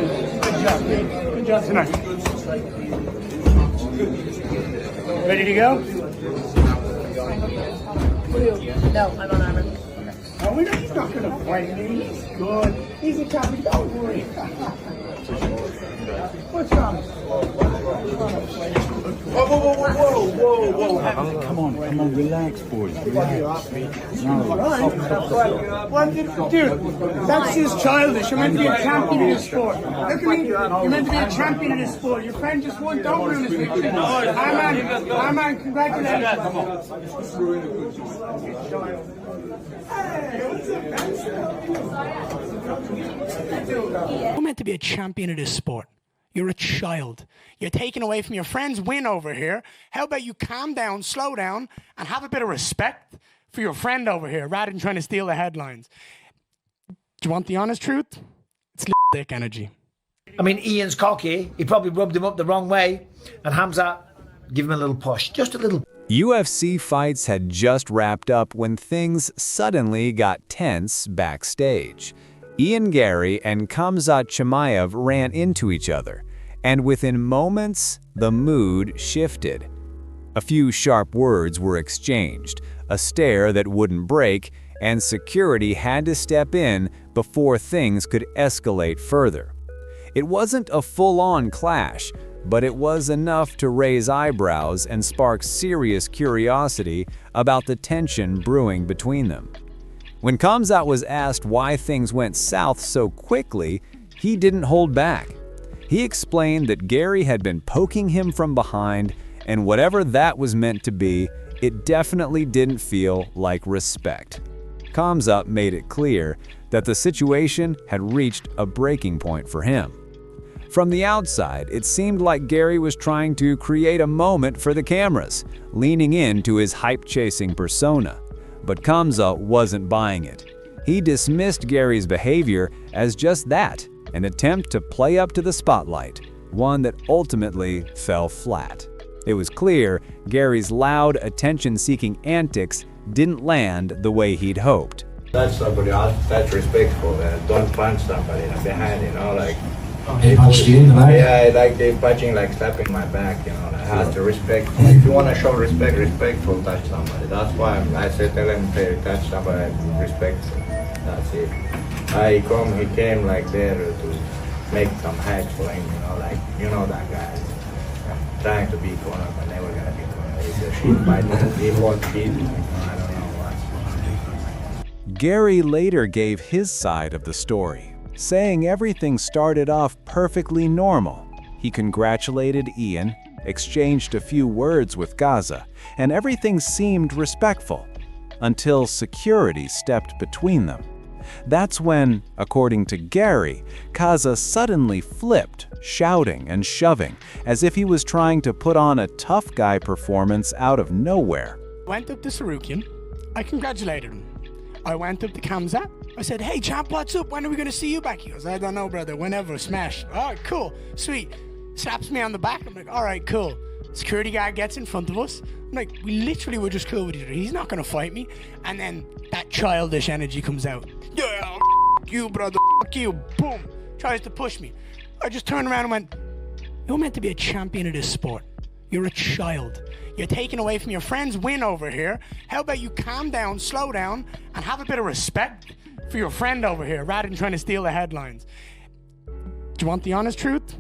Good job tonight. Ready to go? No, I'm on armor. Oh, he's not going to fight me. He's good. He's a champion. Don't worry. What's wrong? Whoa. Come on, relax, boys. Relax. Dude, that's just childish. You're meant to be a champion in this sport. Look at me. You're meant to be a champion in this sport. Your friend just won. Don't ruin this weekend. Hi, man. Congratulations. You're meant to be a champion of this sport. You're a child. You're taken away from your friend's win over here. How about you calm down, slow down, and have a bit of respect for your friend over here rather than trying to steal the headlines? Do you want the honest truth? It's dick energy. I mean, Ian's cocky. He probably rubbed him up the wrong way. And Khamzat, give him a little push. Just a little. UFC fights had just wrapped up when things suddenly got tense backstage. Garry and Khamzat Chimaev ran into each other, and within moments, the mood shifted. A few sharp words were exchanged, a stare that wouldn't break, and security had to step in before things could escalate further. It wasn't a full-on clash, but it was enough to raise eyebrows and spark serious curiosity about the tension brewing between them. When Khamzat was asked why things went south so quickly, he didn't hold back. He explained that Garry had been poking him from behind, and whatever that was meant to be, it definitely didn't feel like respect. Khamzat made it clear that the situation had reached a breaking point for him. From the outside, it seemed like Garry was trying to create a moment for the cameras, leaning into his hype-chasing persona. But Khamzat wasn't buying it. He dismissed Garry's behavior as just that, an attempt to play up to the spotlight, one that ultimately fell flat. It was clear Garry's loud, attention-seeking antics didn't land the way he'd hoped. Touch somebody, that's respectful. Don't punch somebody behind, like. He punched you in the back? Yeah, like they punching, like slapping my back, I have to respect. If you want to show respect, respectful, touch somebody. That's why I said, tell him to touch somebody, respectful. That's it. He came like there to make some hacks for him, like, that guy. Trying to beat one but never gonna beat one. He's a shit fighter. He won't cheat. I don't know what. Garry later gave his side of the story, saying everything started off perfectly normal. He congratulated Ian, exchanged a few words with Gaza, and everything seemed respectful, until security stepped between them. That's when, according to Garry, Gaza suddenly flipped, shouting and shoving, as if he was trying to put on a tough guy performance out of nowhere. Went up to Sarukian. I congratulated him. I went up to Khamzat. I said, hey, champ, what's up? When are we going to see you back? He goes, I don't know, brother. Whenever. Smash. All right, cool. Sweet. Slaps me on the back. I'm like, all right, cool. Security guard gets in front of us. I'm like, we literally were just cool with each other. He's not going to fight me. And then that childish energy comes out. Yeah, you, brother. You. Boom. Tries to push me. I just turned around and went, you're meant to be a champion of this sport. You're a child. You're taken away from your friend's win over here. How about you calm down, slow down, and have a bit of respect for your friend over here rather than trying to steal the headlines? Do you want the honest truth?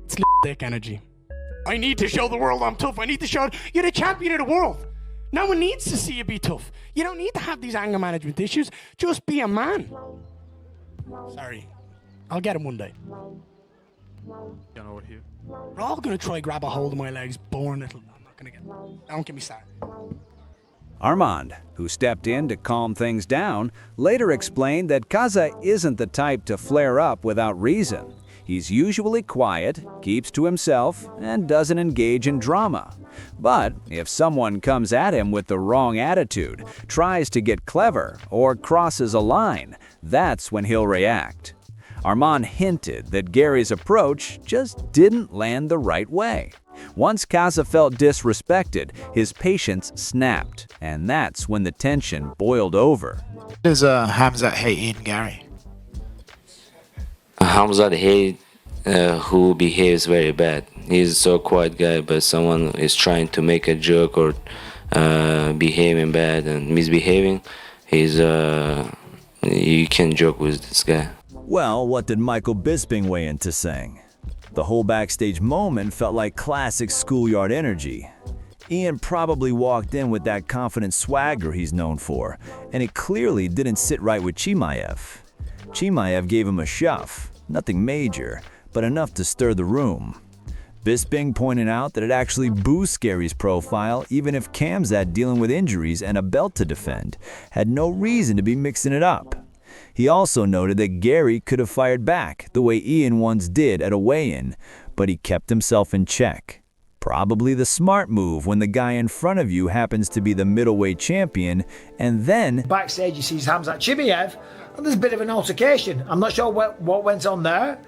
It's dick energy. I need to show the world I'm tough. I need to show you're the champion of the world. No one needs to see you be tough. You don't need to have these anger management issues. Just be a man. Sorry. I'll get him one day. Over here. We're all going to try grab a hold of my legs. Born little. I'm not going to get. Don't get me started. Armand, who stepped in to calm things down, later explained that Gaza isn't the type to flare up without reason. He's usually quiet, keeps to himself, and doesn't engage in drama. But if someone comes at him with the wrong attitude, tries to get clever, or crosses a line, that's when he'll react. Armand hinted that Garry's approach just didn't land the right way. Once Gaza felt disrespected, his patience snapped, and that's when the tension boiled over. Does Khamzat hate Ian Garry? Khamzat hate who behaves very bad. He's so quiet guy, but someone is trying to make a joke or behaving bad and misbehaving, you can joke with this guy. Well, what did Michael Bisping weigh into saying? The whole backstage moment felt like classic schoolyard energy. Ian probably walked in with that confident swagger he's known for, and it clearly didn't sit right with Chimaev. Chimaev gave him a shove, nothing major, but enough to stir the room. Bisping pointed out that it actually boosts Garry's profile even if Khamzat, dealing with injuries and a belt to defend, had no reason to be mixing it up. He also noted that Garry could have fired back the way Ian once did at a weigh-in, but he kept himself in check. Probably the smart move when the guy in front of you happens to be the middleweight champion, and then Backstage he sees Khamzat Chimaev, and there's a bit of an altercation. I'm not sure what went on there.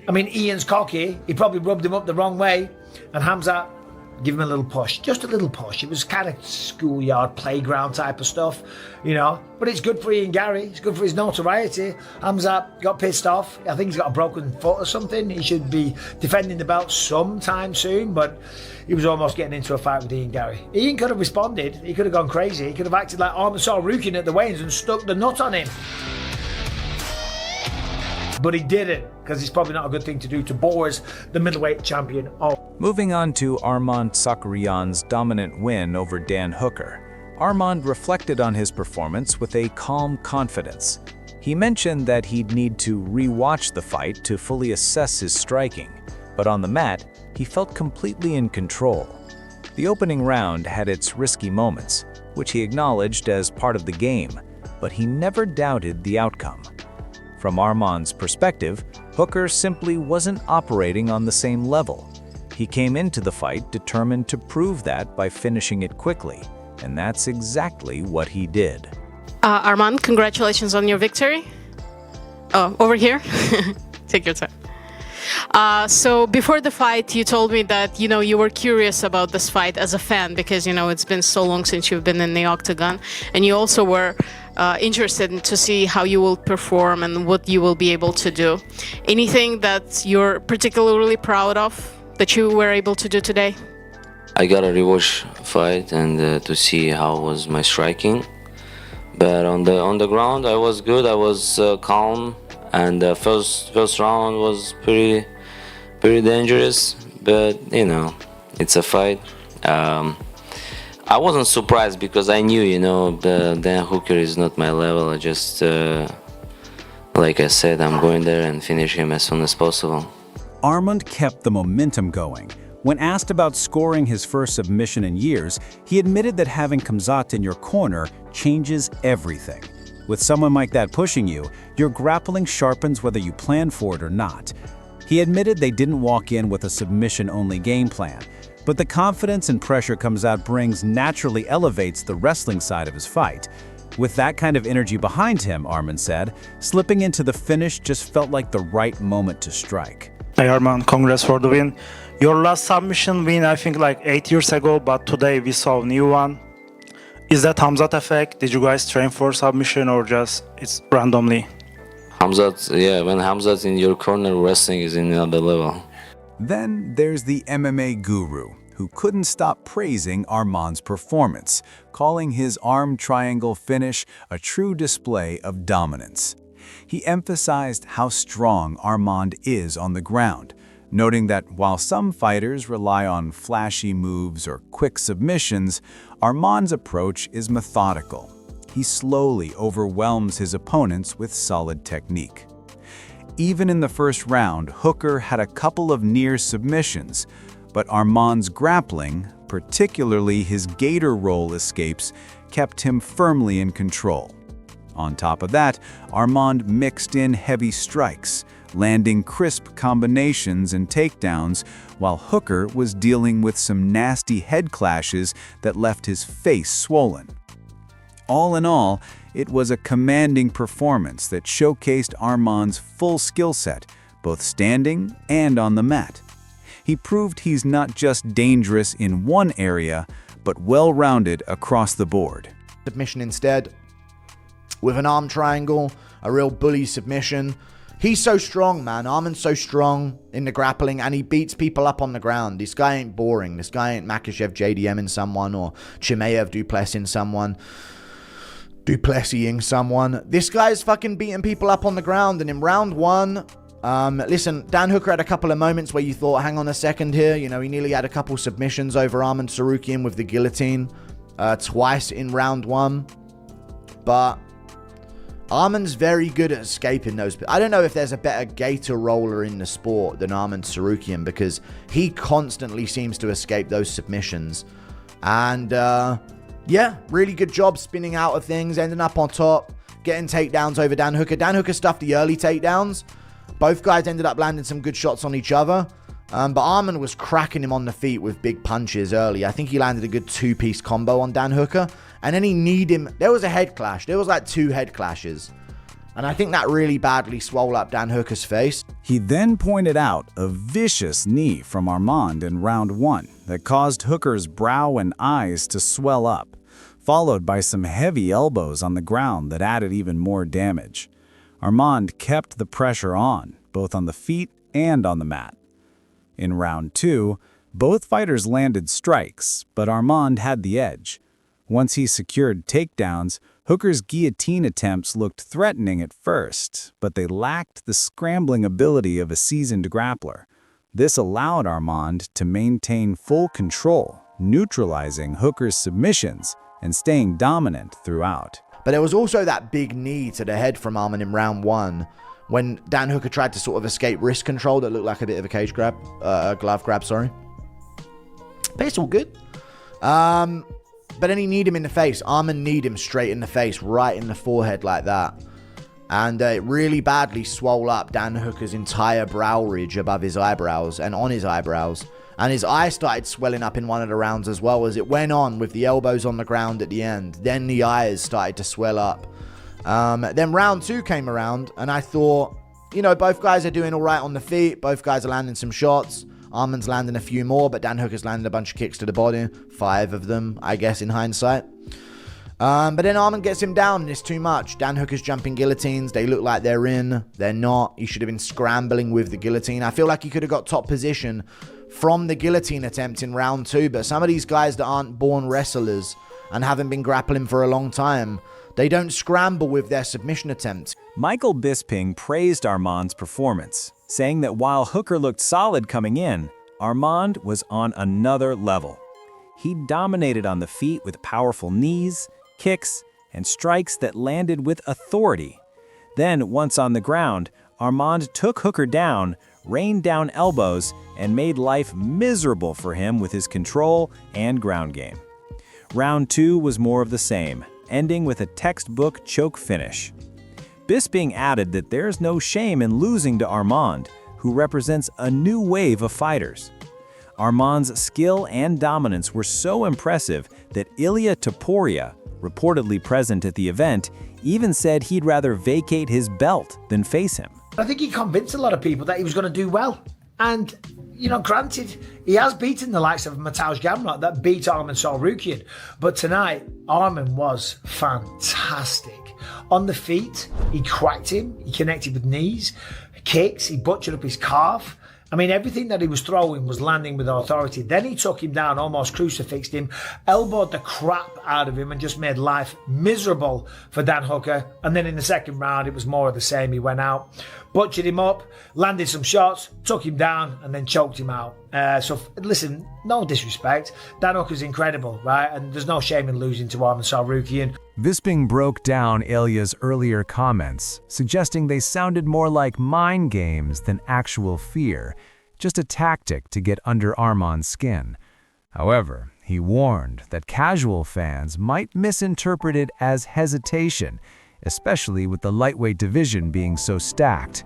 I mean, Ian's cocky, he probably rubbed him up the wrong way, and Khamzat gave him a little push, just a little push. It was kind of schoolyard, playground type of stuff, you know. But it's good for Ian Garry, it's good for his notoriety. Khamzat got pissed off. I think he's got a broken foot or something. He should be defending the belt sometime soon, but he was almost getting into a fight with Ian Garry. Ian could have responded, he could have gone crazy, he could have acted like Arman Sarukin at the weigh-ins and stuck the nut on him. But he didn't, because it's probably not a good thing to do to Boris, the middleweight champion. Moving on to Armand Tsarukyan's dominant win over Dan Hooker, Armand reflected on his performance with a calm confidence. He mentioned that he'd need to re-watch the fight to fully assess his striking, but on the mat, he felt completely in control. The opening round had its risky moments, which he acknowledged as part of the game, but he never doubted the outcome. From Armand's perspective, Hooker simply wasn't operating on the same level. He came into the fight determined to prove that by finishing it quickly, and that's exactly what he did. Armand, congratulations on your victory. Oh, over here. Take your time. So before the fight, you told me that, you were curious about this fight as a fan because, it's been so long since you've been in the octagon. And you also were interested to see how you will perform and what you will be able to do. Anything that you're particularly proud of that you were able to do today? I got a rewatch fight and to see how was my striking. But on the ground, I was good. I was calm, and the first round was pretty dangerous. But it's a fight. I wasn't surprised because I knew, Dan Hooker is not my level. I just, like I said, I'm going there and finish him as soon as possible. Armand kept the momentum going. When asked about scoring his first submission in years, he admitted that having Khamzat in your corner changes everything. With someone like that pushing you, your grappling sharpens whether you plan for it or not. He admitted they didn't walk in with a submission-only game plan, but the confidence and pressure Khamzat brings naturally elevates the wrestling side of his fight. With that kind of energy behind him, Armand said, slipping into the finish just felt like the right moment to strike. Hey Armand, congrats for the win. Your last submission win, I think like 8 years ago, but today we saw a new one. Is that Khamzat effect? Did you guys train for submission or just it's randomly? Khamzat, yeah, when Khamzat's in your corner, wrestling is in another level. Then there's the MMA guru, who couldn't stop praising Armand's performance, calling his arm triangle finish a true display of dominance. He emphasized how strong Armand is on the ground, noting that while some fighters rely on flashy moves or quick submissions, Armand's approach is methodical. He slowly overwhelms his opponents with solid technique. Even in the first round, Hooker had a couple of near submissions, but Armand's grappling, particularly his gator roll escapes, kept him firmly in control. On top of that, Armand mixed in heavy strikes, landing crisp combinations and takedowns, while Hooker was dealing with some nasty head clashes that left his face swollen. All in all, it was a commanding performance that showcased Armand's full skill set, both standing and on the mat. He proved he's not just dangerous in one area, but well-rounded across the board. Submission instead, with an arm triangle, a real bully submission. He's so strong, man. Arman's so strong in the grappling, and he beats people up on the ground. This guy ain't boring. This guy ain't Makhachev JDM-ing someone or Chimaev Duplessing someone. Duplessing someone. This guy's fucking beating people up on the ground. And in round one, listen, Dan Hooker had a couple of moments where you thought, hang on a second here. You know, he nearly had a couple submissions over Arman Tsarukyan with the guillotine twice in round one. But Arman's very good at escaping those. I don't know if there's a better gator roller in the sport than Arman Tsarukyan, because he constantly seems to escape those submissions. And yeah, really good job spinning out of things, ending up on top, getting takedowns over Dan Hooker. Dan Hooker stuffed the early takedowns. Both guys ended up landing some good shots on each other. But Arman was cracking him on the feet with big punches early. I think he landed a good two-piece combo on Dan Hooker. And then he kneed him. There was a head clash. There was like 2 head clashes. And I think that really badly swole up Dan Hooker's face. He then pointed out a vicious knee from Armand in round 1 that caused Hooker's brow and eyes to swell up, followed by some heavy elbows on the ground that added even more damage. Armand kept the pressure on, both on the feet and on the mat. In round 2, both fighters landed strikes, but Armand had the edge. Once he secured takedowns, Hooker's guillotine attempts looked threatening at first, but they lacked the scrambling ability of a seasoned grappler. This allowed Armand to maintain full control, neutralizing Hooker's submissions and staying dominant throughout. But there was also that big knee to the head from Arman in round 1 when Dan Hooker tried to sort of escape wrist control that looked like a bit of a cage grab, glove grab, sorry. But it's all good. But then he kneed him in the face. Arman kneed him straight in the face, right in the forehead like that. And it really badly swole up Dan Hooker's entire brow ridge above his eyebrows and on his eyebrows. And his eye started swelling up in one of the rounds as well as it went on with the elbows on the ground at the end. Then the eyes started to swell up. Then round 2 came around and I thought, you know, both guys are doing all right on the feet. Both guys are landing some shots. Arman's landing a few more, but Dan Hooker's landing a bunch of kicks to the body. 5 of them, I guess, in hindsight. But then Arman gets him down and it's too much. Dan Hooker's jumping guillotines. They look like they're in. They're not. He should have been scrambling with the guillotine. I feel like he could have got top position from the guillotine attempt in round 2. But some of these guys that aren't born wrestlers and haven't been grappling for a long time, they don't scramble with their submission attempts. Michael Bisping praised Armand's performance, saying that while Hooker looked solid coming in, Armand was on another level. He dominated on the feet with powerful knees, kicks, and strikes that landed with authority. Then, once on the ground, Armand took Hooker down, rained down elbows, and made life miserable for him with his control and ground game. Round 2 was more of the same, ending with a textbook choke finish. Bisping added that there's no shame in losing to Armand, who represents a new wave of fighters. Armand's skill and dominance were so impressive that Ilia Topuria, reportedly present at the event, even said he'd rather vacate his belt than face him. I think he convinced a lot of people that he was going to do well. And, you know, granted, he has beaten the likes of Mateusz Gamrot that beat Arman Tsarukyan. But tonight, Arman was fantastic. On the feet, he cracked him. He connected with knees, kicks. He butchered up his calf. I mean, everything that he was throwing was landing with authority. Then he took him down, almost crucifixed him, elbowed the crap out of him and just made life miserable for Dan Hooker. And then in the second round, it was more of the same. He went out, butchered him up, landed some shots, took him down, and then choked him out. Listen, no disrespect. Dan Hooker's incredible, right? And there's no shame in losing to Arman Tsarukyan. Bisping broke down Ilya's earlier comments, suggesting they sounded more like mind games than actual fear, just a tactic to get under Arman's skin. However, he warned that casual fans might misinterpret it as hesitation, especially with the lightweight division being so stacked.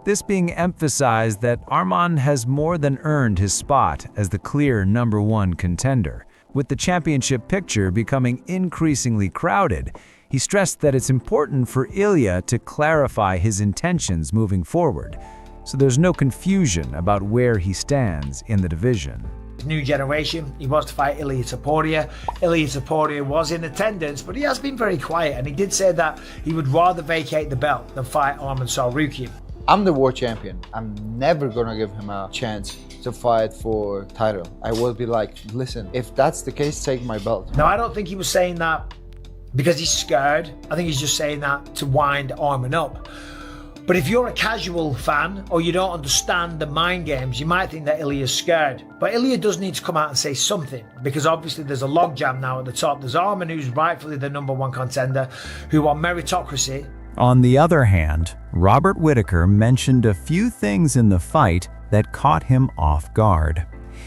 Bisping emphasized that Arman has more than earned his spot as the clear #1 contender. With the championship picture becoming increasingly crowded, he stressed that it's important for Ilya to clarify his intentions moving forward, so there's no confusion about where he stands in the division. New generation, he was to fight Ilia Topuria. Ilia Topuria was in attendance, but he has been very quiet, and he did say that he would rather vacate the belt than fight Arman Tsarukyan. I'm the world champion. I'm never gonna give him a chance to fight for title. I will be like, listen, if that's the case, take my belt. No, I don't think he was saying that because he's scared. I think he's just saying that to wind Arman up. But if you're a casual fan or you don't understand the mind games, you might think that Ilya's scared. But Ilya does need to come out and say something, because obviously there's a logjam now at the top. There's Arman, who's rightfully the #1 contender, who on meritocracy. On the other hand, Robert Whittaker mentioned a few things in the fight that caught him off guard.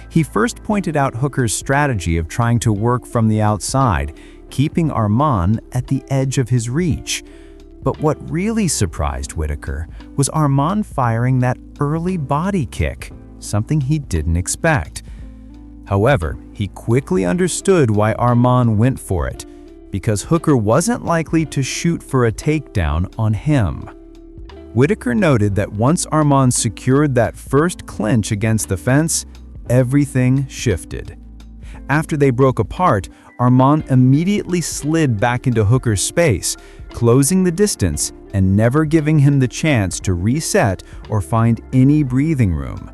He first pointed out Hooker's strategy of trying to work from the outside, keeping Arman at the edge of his reach. But what really surprised Whittaker was Arman firing that early body kick, something he didn't expect. However, he quickly understood why Arman went for it, because Hooker wasn't likely to shoot for a takedown on him. Whittaker noted that once Arman secured that first clinch against the fence, everything shifted. After they broke apart, Arman immediately slid back into Hooker's space, closing the distance and never giving him the chance to reset or find any breathing room.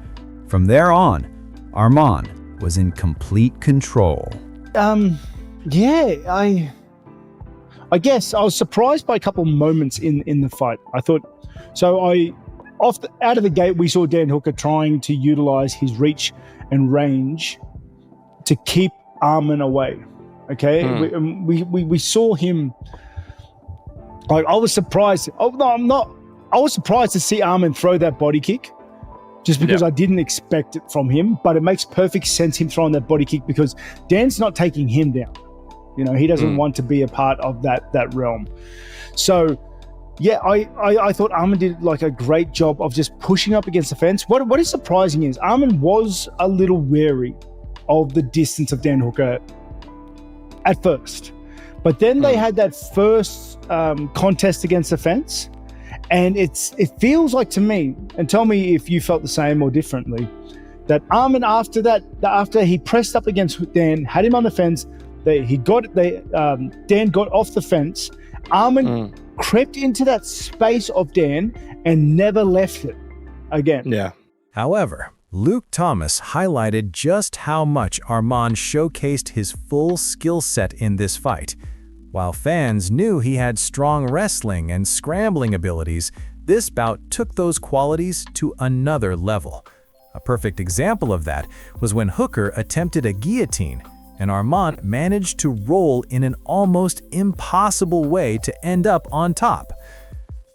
From there on, Arman was in complete control. Yeah, I guess I was surprised by a couple moments in the fight. I thought, out of the gate, we saw Dan Hooker trying to utilize his reach and range to keep Arman away. Okay, we saw him. Like, I was surprised. Oh no, I'm not. I was surprised to see Arman throw that body kick, just because I didn't expect it from him. But it makes perfect sense him throwing that body kick, because Dan's not taking him down. You know, he doesn't want to be a part of that realm. So, yeah, I thought Arman did like a great job of just pushing up against the fence. What is surprising is Arman was a little wary of the distance of Dan Hooker at first, but then they had that first contest against the fence, and it feels like to me, and tell me if you felt the same or differently, that Arman after he pressed up against Dan, had him on the fence, Dan got off the fence, Arman crept into that space of Dan and never left it again. Yeah. However, Luke Thomas highlighted just how much Arman showcased his full skill set in this fight. While fans knew he had strong wrestling and scrambling abilities, this bout took those qualities to another level. A perfect example of that was when Hooker attempted a guillotine, and Arman managed to roll in an almost impossible way to end up on top.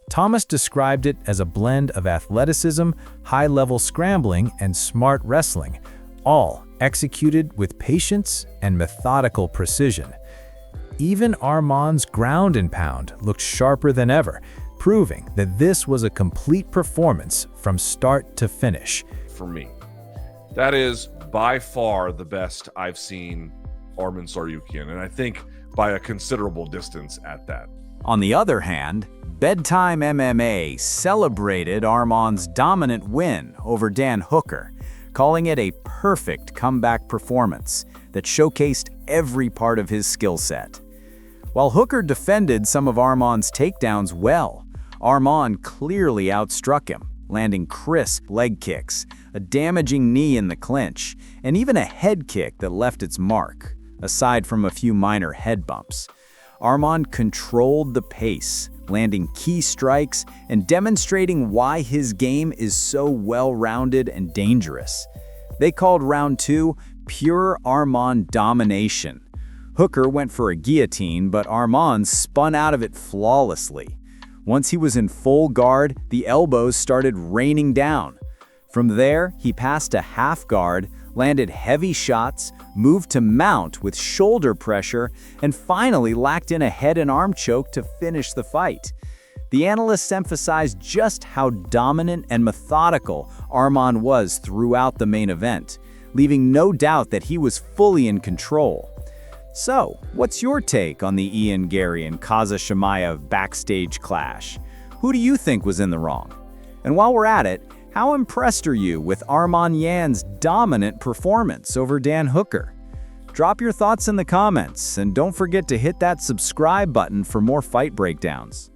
Thomas described it as a blend of athleticism, high-level scrambling, and smart wrestling, all executed with patience and methodical precision. Even Arman's ground and pound looked sharper than ever, proving that this was a complete performance from start to finish. For me, that is by far the best I've seen Arman Tsarukyan, and I think by a considerable distance at that. On the other hand, Bedtime MMA celebrated Arman's dominant win over Dan Hooker, calling it a perfect comeback performance that showcased every part of his skill set. While Hooker defended some of Arman's takedowns well, Arman clearly outstruck him, landing crisp leg kicks, a damaging knee in the clinch, and even a head kick that left its mark, aside from a few minor head bumps. Arman controlled the pace, landing key strikes and demonstrating why his game is so well-rounded and dangerous. They called round 2 pure Arman domination. Hooker went for a guillotine, but Arman spun out of it flawlessly. Once he was in full guard, the elbows started raining down. From there, he passed a half guard, landed heavy shots, moved to mount with shoulder pressure, and finally locked in a head and arm choke to finish the fight. The analysts emphasized just how dominant and methodical Arman was throughout the main event, leaving no doubt that he was fully in control. So, what's your take on the Ian Garry and Khamzat Chimaev backstage clash? Who do you think was in the wrong? And while we're at it, how impressed are you with Arman Yan's dominant performance over Dan Hooker? Drop your thoughts in the comments, and don't forget to hit that subscribe button for more fight breakdowns.